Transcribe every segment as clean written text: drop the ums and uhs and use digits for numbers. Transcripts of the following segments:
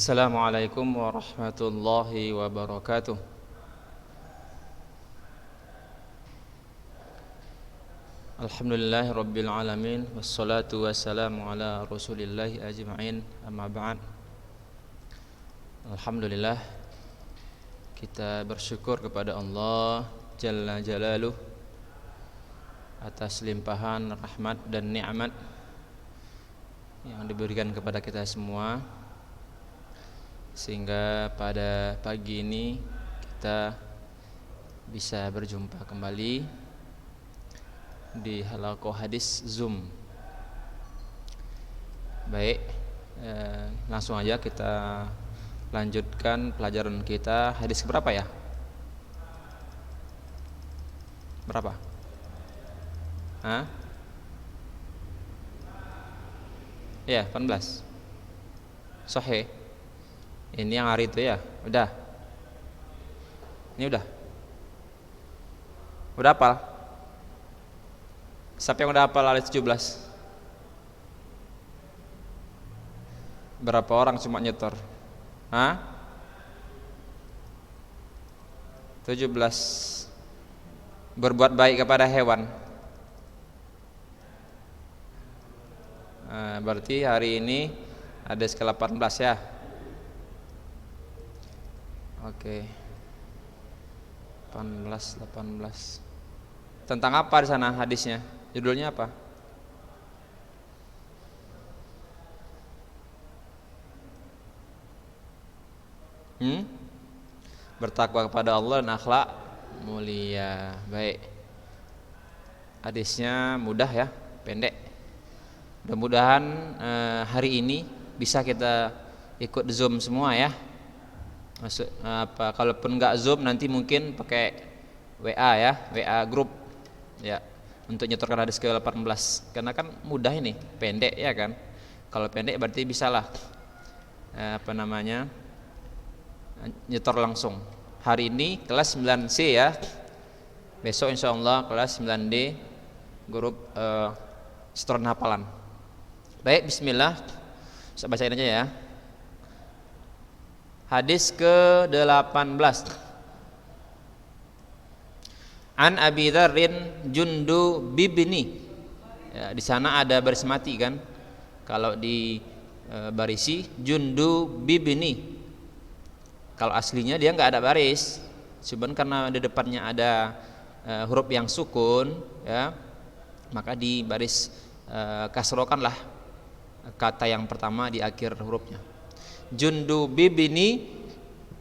Assalamualaikum warahmatullahi wabarakatuh. Alhamdulillahi rabbil alamin, wassalatu wassalamu ala rasulillahi ajma'in, amma ba'd. Alhamdulillah, kita bersyukur kepada Allah Jalla Jalaluh atas limpahan rahmat dan nikmat yang diberikan kepada kita semua, sehingga pada pagi ini kita bisa berjumpa kembali di halaqah hadis Zoom. Baik, langsung aja kita lanjutkan pelajaran kita. Hadis berapa ya? Berapa? Hah? Ya, 18. Sahih. Ini yang hari itu ya? Udah. Ini udah. Udah hafal? Siapa yang udah hafal ayat 17? Berapa orang cuma nyetor? Hah? 17. Berbuat baik kepada hewan. Berarti hari ini ada skala 18 ya. Oke. 18. Tentang apa di sana hadisnya? Judulnya apa? Bertakwa kepada Allah dan akhlak mulia. Baik. Hadisnya mudah ya, pendek. Mudah-mudahan hari ini bisa kita ikut Zoom semua ya. Maksud kalaupun enggak Zoom nanti mungkin pakai WA ya, WA grup ya, untuk nyetorkan hadis ke-18. Karena kan mudah ini, pendek ya kan. Kalau pendek berarti bisalah nyetor langsung. Hari ini kelas 9C ya. Besok insyaallah kelas 9D grup setoran hafalan. Baik, bismillah. Saya bacain aja ya. Hadis ke-18. An Abi Dzarrin Jundubibni. Ya, di sana ada baris mati kan? Kalau di barisi Jundubibni. Kalau aslinya dia enggak ada baris. Cuman karena di depannya ada huruf yang sukun ya, maka di baris kasrokanlah kata yang pertama di akhir hurufnya. Jundubibni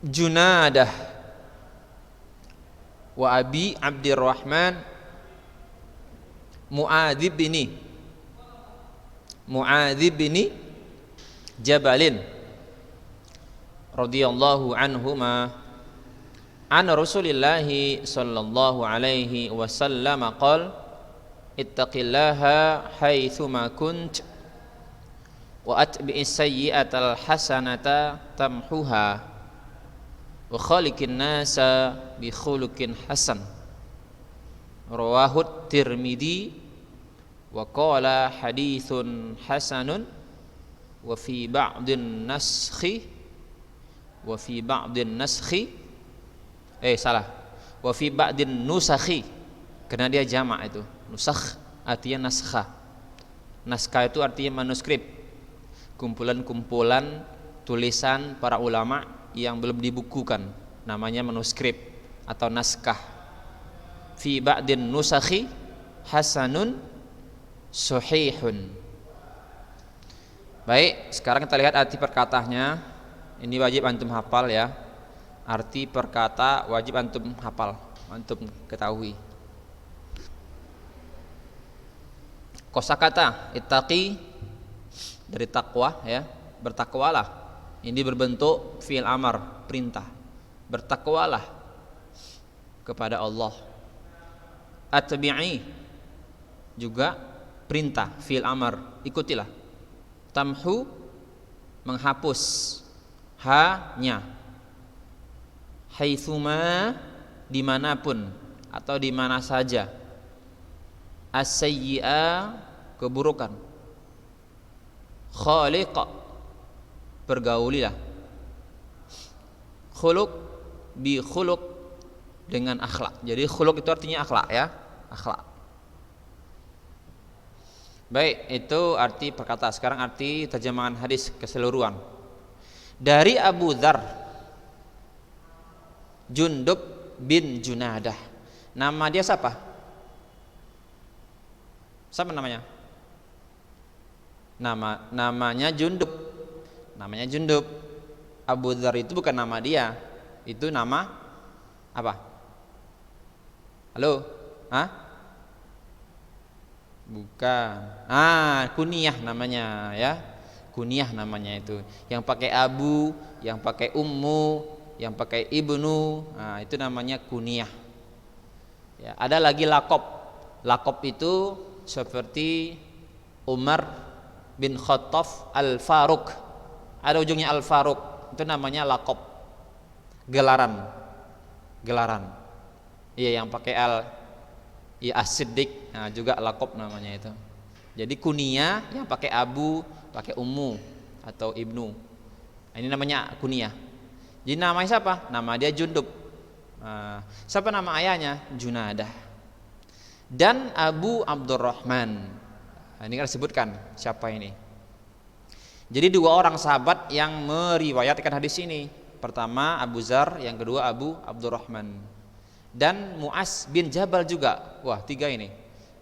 Junadah wa Abi Abdurrahman Mu'adzibni Jabalin radhiyallahu anhuma an Rasulillahi sallallahu alaihi wasallam qala ittaqillaha haitsuma kunt wa atbi'is sayyi'atal hasanata tamhuha wa khaliqin nasa bi khuluqin hasan. Rawahu Tirmidzi wa qala haditsun hasanun wa fi ba'din naskhi wa fi ba'din nusakhi, karena dia jamak itu. Nusakh artinya naskah. Naskah itu artinya manuskrip, kumpulan-kumpulan tulisan para ulama yang belum dibukukan, namanya manuskrip atau naskah. Fi ba'din nusakhi hasanun sahihun. Baik, sekarang kita lihat arti perkataannya. Ini wajib antum hafal ya. Arti perkata wajib antum hafal, antum ketahui. Kosakata ittaqi dari takwa ya, bertakwalah. Ini berbentuk fi'il amar, perintah. Bertakwalah kepada Allah. Atbi'i juga perintah, fi'il amar, ikutilah. Tamhu menghapus, hanya. Haitsuma dimanapun atau dimana saja. As-sayyi'a keburukan. Khaliq bergaulilah khuluq bi khuluq, dengan akhlak. Jadi khuluq itu artinya akhlak ya, akhlak. Baik, itu arti perkata. Sekarang arti terjemahan hadis keseluruhan. Dari Abu Dzar Jundub bin Junadah. Nama dia siapa? Siapa namanya? Namanya Jundub. Namanya Jundub. Abu Dzar itu bukan nama dia. Itu nama apa? Halo? Hah? Bukan. Kunyah namanya ya. Kunyah namanya itu. Yang pakai abu, yang pakai ummu, yang pakai ibnu, itu namanya kunyah. Ya, ada lagi lakob. Lakob itu seperti Umar bin Khattab Al-Faruq. Ada ujungnya Al-Faruq. Itu namanya lakob. Gelaran. Iya, yang pakai al, ya as-siddiq, juga lakob namanya itu. Jadi kunyah yang pakai abu, pakai ummu atau ibnu. Ini namanya kunyah. Jadi namanya siapa? Nama dia Jundub. Siapa nama ayahnya? Junadah. Dan Abu Abdurrahman. Ini kan disebutkan siapa ini. Jadi dua orang sahabat yang meriwayatkan hadis ini. Pertama Abu Dzar, yang kedua Abu Abdurrahman. Dan Mu'az bin Jabal juga. Wah, tiga ini.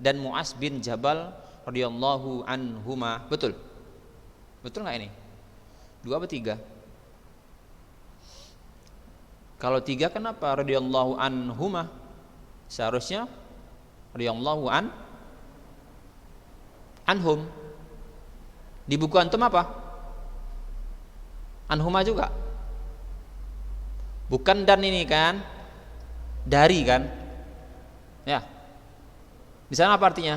Dan Mu'az bin Jabal radhiyallahu anhuma. Betul? Betul nggak ini? Dua atau tiga? Kalau tiga kenapa radhiyallahu anhuma? Seharusnya radhiyallahu anhum. Di buku antum apa? Anhuma juga. Bukan dan ini kan? Dari kan? Ya. Di sana apa artinya?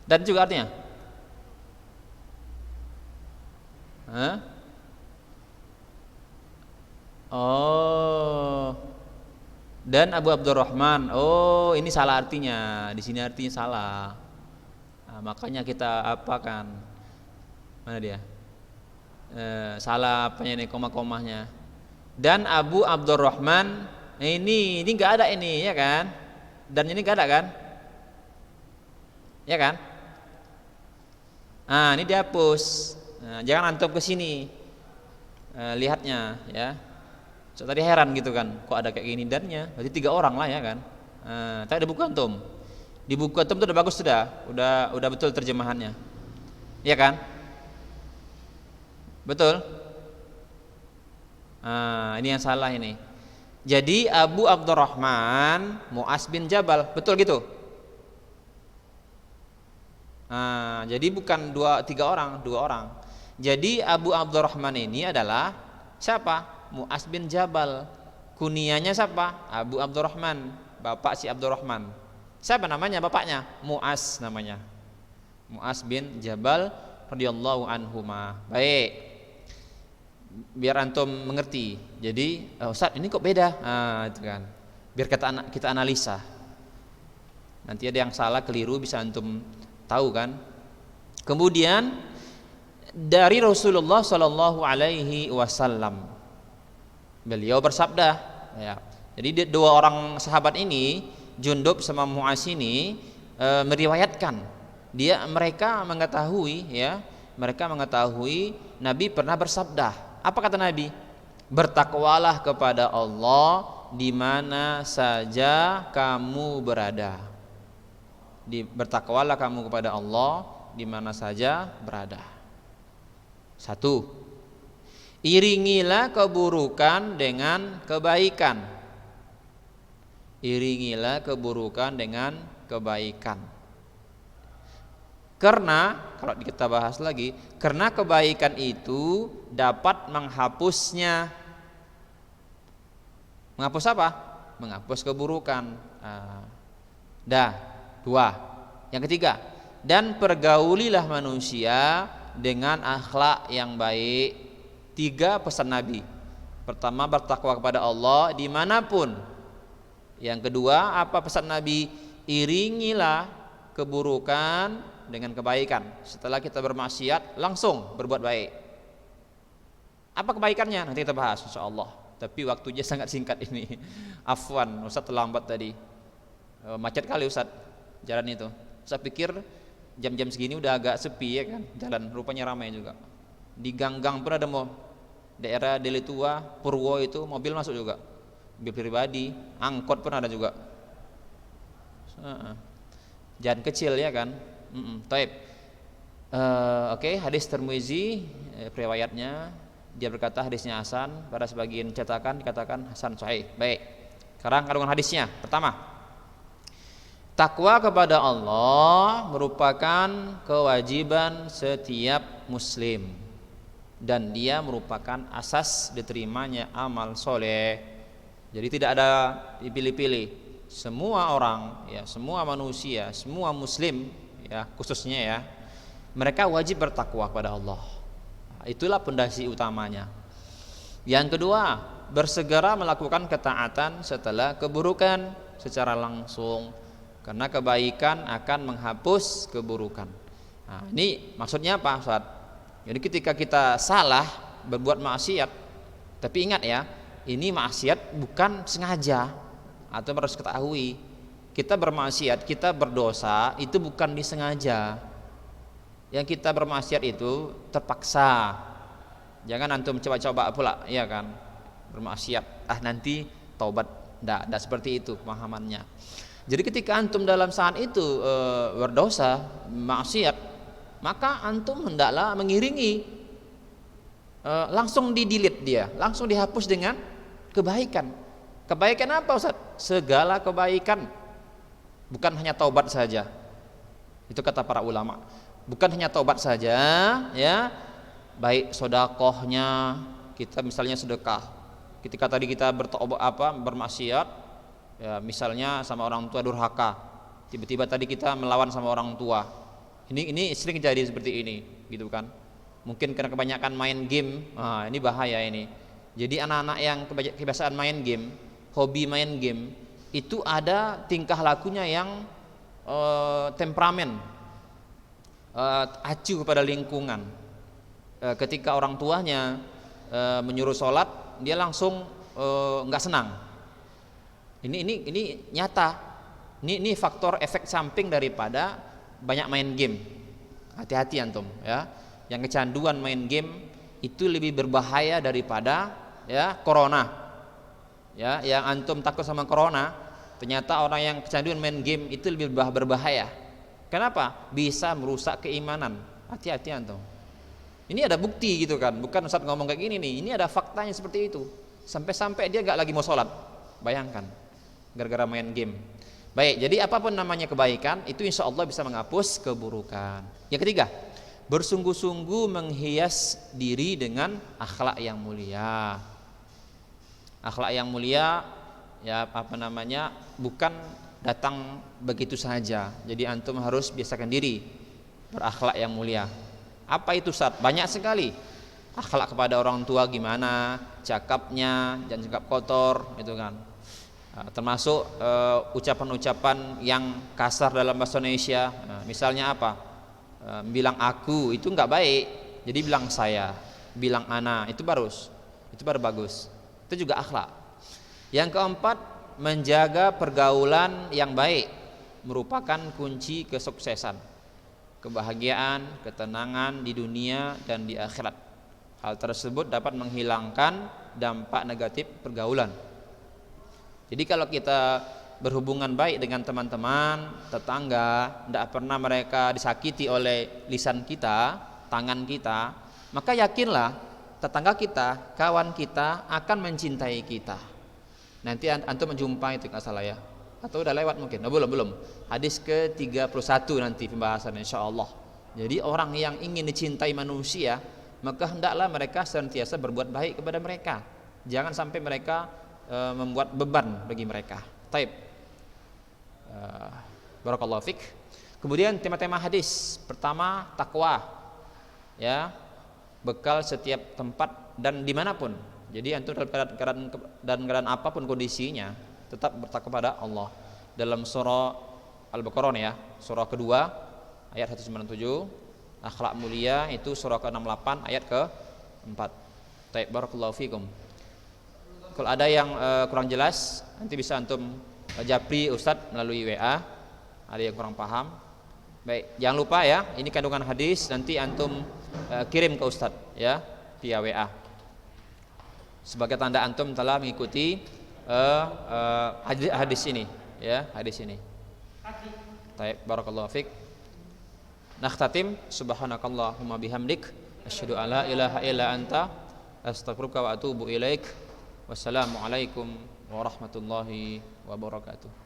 Dan juga artinya? Oh. Dan Abu Abdurrahman. Oh, ini salah artinya. Di sini artinya salah. Makanya kita apakan? Mana dia? Salah apanya nih, koma-komanya. Dan Abu Abdurrahman, ini nggak ada ini ya kan? Dan ini nggak ada kan? Ya kan? Ini dihapus. Jangan antum ke sini lihatnya ya. So, tadi heran gitu kan, kok ada kayak gini dannya? Berarti tiga orang lah ya kan? Tapi ada buku antum. Di buku antum tuh udah bagus udah betul terjemahannya. Iya kan? Betul? Ini yang salah ini. Jadi Abu Abdurrahman Mu'az bin Jabal, betul gitu? Jadi bukan dua orang. Jadi Abu Abdurrahman ini adalah siapa? Mu'az bin Jabal. Kunyahnya siapa? Abu Abdurrahman, bapak si Abdurrahman. Siapa namanya bapaknya? Mu'az namanya. Mu'az bin Jabal radhiyallahu anhuma. Baik. Biar antum mengerti. Jadi, Ustaz, ini kok beda? Itu kan. Biar kita analisa. Nanti ada yang salah, keliru, bisa antum tahu kan. Kemudian dari Rasulullah Shallallahu Alaihi Wasallam, beliau bersabda, ya. Jadi dua orang sahabat ini, Jundub sama Mu'az ini, meriwayatkan. Mereka mengetahui Nabi pernah bersabda. Apa kata Nabi? Bertakwalah kepada Allah di mana saja kamu berada. Bertakwalah kamu kepada Allah di mana saja berada. Satu, iringilah keburukan dengan kebaikan. Iringilah keburukan dengan kebaikan. Karena kalau kita bahas lagi, karena kebaikan itu dapat menghapusnya. Menghapus apa? Menghapus keburukan. Dua. Yang ketiga, dan pergaulilah manusia dengan akhlak yang baik. Tiga pesan Nabi. Pertama, bertakwa kepada Allah dimanapun. Yang kedua, apa pesan Nabi? Iringilah keburukan dengan kebaikan. Setelah kita bermaksiat, langsung berbuat baik. Apa kebaikannya? Nanti kita bahas insyaallah. Tapi waktunya sangat singkat ini. Afwan, Ustaz terlambat tadi. Macet kali Ustaz jalan itu. Saya pikir jam-jam segini udah agak sepi ya kan jalan, rupanya ramai juga. Di gang-gang pun ada mau daerah Deli Tua, Purwo itu mobil masuk juga. Mobil pribadi, angkot pun ada juga. Jalan kecil ya kan. Taib. Oke, hadis Tirmizi riwayatnya dia berkata hadisnya hasan, pada sebagian cetakan dikatakan hasan sahih. Baik. Sekarang kandungan hadisnya. Pertama, takwa kepada Allah merupakan kewajiban setiap muslim dan dia merupakan asas diterimanya amal soleh. Jadi tidak ada dipilih-pilih. Semua orang, ya, semua manusia, semua muslim, ya, khususnya ya, mereka wajib bertakwa kepada Allah. Itulah pondasi utamanya. Yang kedua, bersegera melakukan ketaatan setelah keburukan secara langsung, karena kebaikan akan menghapus keburukan. Nah, ini maksudnya apa, Ustaz? Jadi ketika kita salah berbuat maksiat, tapi ingat ya, ini maksiat bukan sengaja, atau harus ketahui, kita bermaksiat, kita berdosa itu bukan disengaja. Yang kita bermaksiat itu terpaksa. Jangan antum coba-coba pula, ya kan? Bermaksiat, nanti taubat. Tidak seperti itu pemahamannya. Jadi ketika antum dalam saat itu berdosa, maksiat, maka antum hendaklah mengiringi, langsung di-delete dia, langsung dihapus dengan kebaikan. Kebaikan apa Ustaz? Segala kebaikan, bukan hanya taubat saja. Itu kata para ulama. Bukan hanya taubat saja, ya, baik sodakohnya, kita misalnya sedekah. Ketika tadi kita bermaksiat, ya, misalnya sama orang tua durhaka, tiba-tiba tadi kita melawan sama orang tua. Ini sering jadi seperti ini, gitu kan? Mungkin karena kebanyakan main game, ini bahaya ini. Jadi anak-anak yang kebiasaan main game, hobi main game, itu ada tingkah lakunya yang temperamen. Acuh kepada lingkungan. Ketika orang tuanya menyuruh sholat, dia langsung nggak senang. Ini nyata. Ini faktor efek samping daripada banyak main game. Hati-hati antum, ya. Yang kecanduan main game itu lebih berbahaya daripada, ya, corona. Ya, yang antum takut sama corona, ternyata orang yang kecanduan main game itu lebih berbahaya. Kenapa? Bisa merusak keimanan. Hati-hati antum. Ini ada bukti gitu kan. Bukan Ustaz ngomong kayak gini nih. Ini ada faktanya seperti itu. Sampai-sampai dia gak lagi mau sholat. Bayangkan. Gara-gara main game. Baik, jadi apapun namanya kebaikan, itu insya Allah bisa menghapus keburukan. Yang ketiga, bersungguh-sungguh menghias diri dengan akhlak yang mulia. Akhlak yang mulia, ya, bukan datang begitu saja. Jadi antum harus biasakan diri berakhlak yang mulia. Apa itu Ustaz? Banyak sekali. Akhlak kepada orang tua gimana, cakapnya, jangan cakap kotor, gitu kan. Termasuk ucapan-ucapan yang kasar dalam bahasa Indonesia. Misalnya apa? Bilang aku itu nggak baik. Jadi bilang saya, bilang ana, itu baru bagus. Itu juga akhlak. Yang keempat, menjaga pergaulan yang baik merupakan kunci kesuksesan, kebahagiaan, ketenangan di dunia dan di akhirat. Hal tersebut dapat menghilangkan dampak negatif pergaulan. Jadi kalau kita berhubungan baik dengan teman-teman, tetangga, tidak pernah mereka disakiti oleh lisan kita, tangan kita, maka yakinlah tetangga kita, kawan kita akan mencintai kita. Nanti antum menjumpai itu, nggak salah ya, atau udah lewat mungkin? Belum. Hadis ke-31 nanti pembahasan insyaallah. Jadi orang yang ingin dicintai manusia, maka hendaklah mereka senantiasa berbuat baik kepada mereka. Jangan sampai mereka membuat beban bagi mereka. Taib. Barakallahu fik. Kemudian tema-tema hadis. Pertama, takwa. Ya, bekal setiap tempat dan dimanapun. Jadi antum dalam keadaan apapun kondisinya tetap bertakwa kepada Allah. Dalam surah Al-Baqarah ya, surah kedua ayat 197, akhlak mulia itu surah ke-68 ayat ke-4. Baik, barakallahu fikum. Kalau ada yang kurang jelas, nanti bisa antum japri Ustadz melalui WA. Ada yang kurang paham. Baik, jangan lupa ya, ini kandungan hadis, nanti antum kirim ke Ustadz ya via WA. Sebagai tanda antum telah mengikuti hadis ini, ya, hadis ini. Baik, barakallahu fik. Nakhtatim, subhanakallahumma bihamdik, asyhadu alla ilaha illa anta, astaghfiruka wa atubu ilaik. Wassalamualaikum warahmatullahi wabarakatuh.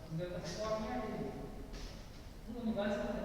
Enggak, suaminya ini. Lu mau bahas